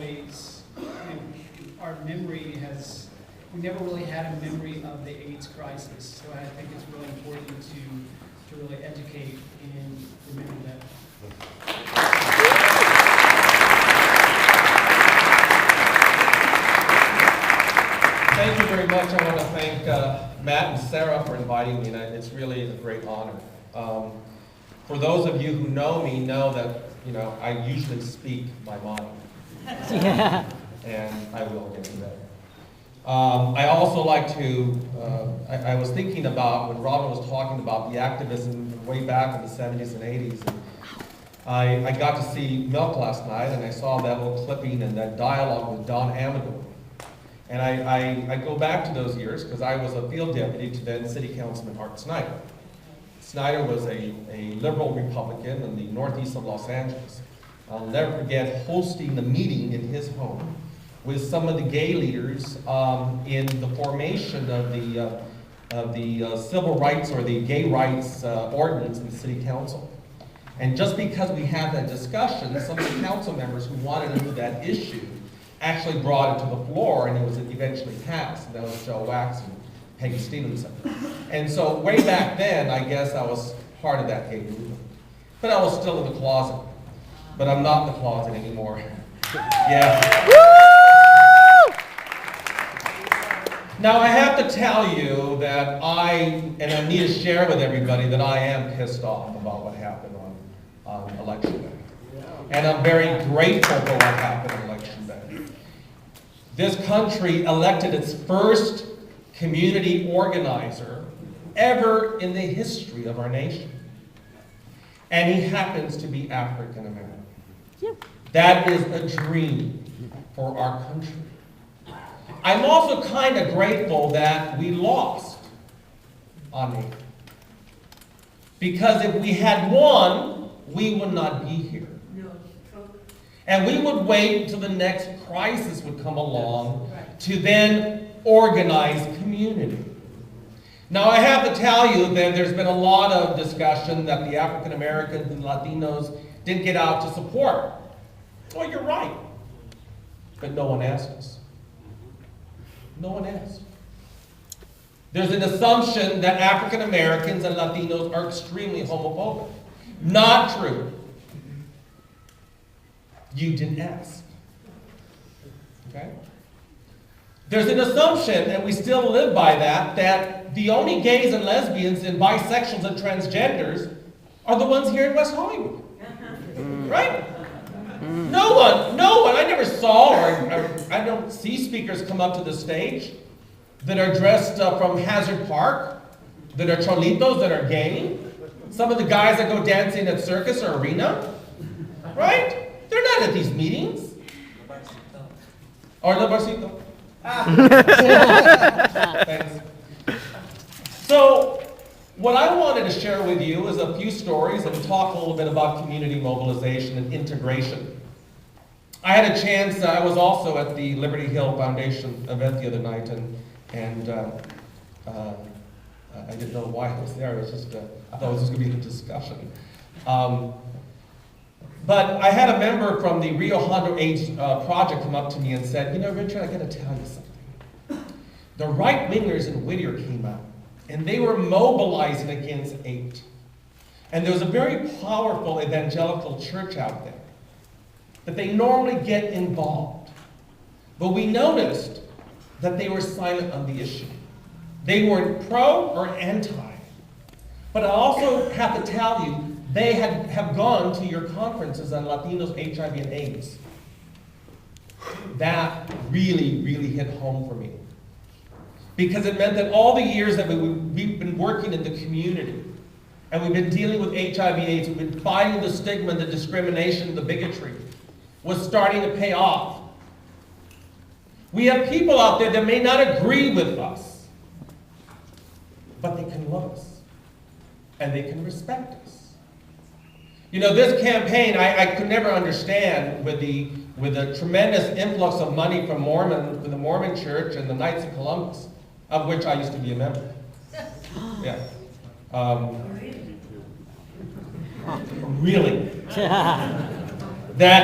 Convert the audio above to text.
always, our memory we never really had a memory of the AIDS crisis. So I think it's really important to really educate and remember that. Thank you very much. I want to thank Matt and Sarah for inviting me, and it's really a great honor. For those of you who know me, know that I usually speak my mind, and I will get to that. I also like to. I was thinking about when Robin was talking about the activism way back in the 70s and 80s. And I got to see Milk last night, and I saw that little clipping and that dialogue with Don Amador. And I go back to those years because I was a field deputy to then City Councilman Art Snyder. Snyder was a liberal Republican in the northeast of Los Angeles. I'll never forget hosting a meeting in his home with some of the gay leaders in the formation of the civil rights or the gay rights ordinance in the City Council. And just because we had that discussion, some of the council members who wanted to move that issue actually brought it to the floor, and it was eventually passed. And that was Joe Wax and Peggy Stevenson. And so way back then, I guess I was part of that gay movement. But I was still in the closet. But I'm not in the closet anymore. Yeah. Now I have to tell you that I need to share with everybody that I am pissed off about what happened on election day. And I'm very grateful for what happened on election day. This country elected its first community organizer ever in the history of our nation. And he happens to be African American. Yep. That is a dream for our country. I'm also kind of grateful that we lost on it. Because if we had won, we would not be here. And we would wait until the next crisis would come along to then organize community. Now I have to tell you that there's been a lot of discussion that the African Americans and Latinos didn't get out to support. Well, you're right. But no one asked us. No one asked. There's an assumption that African Americans and Latinos are extremely homophobic. Not true. You didn't ask. Okay? There's an assumption, and we still live by that the only gays and lesbians and bisexuals and transgenders are the ones here in West Hollywood. Right? No one, I never saw or I don't see speakers come up to the stage that are dressed from Hazard Park, that are cholitos, that are gay. Some of the guys that go dancing at Circus or Arena, right? They're not at these meetings. Or La Barcito. Thanks. So, what I wanted to share with you is a few stories and talk a little bit about community mobilization and integration. I had a chance, I was also at the Liberty Hill Foundation event the other night, and I didn't know why I was there. It was just, I thought it was just going to be a discussion. But I had a member from the Rio Hondo AIDS project come up to me and said, Richard, I got to tell you something. The right-wingers in Whittier came out, and they were mobilizing against AIDS. And there was a very powerful evangelical church out there that they normally get involved. But we noticed that they were silent on the issue. They weren't pro or anti. But I also have to tell you, they have gone to your conferences on Latinos, HIV, and AIDS. That really, really hit home for me. Because it meant that all the years that we've been working in the community, and we've been dealing with HIV, AIDS, we've been fighting the stigma, the discrimination, the bigotry, was starting to pay off. We have people out there that may not agree with us, but they can love us, and they can respect us. This campaign, I could never understand with the tremendous influx of money from the Mormon Church and the Knights of Columbus, of which I used to be a member. Yeah. Really? That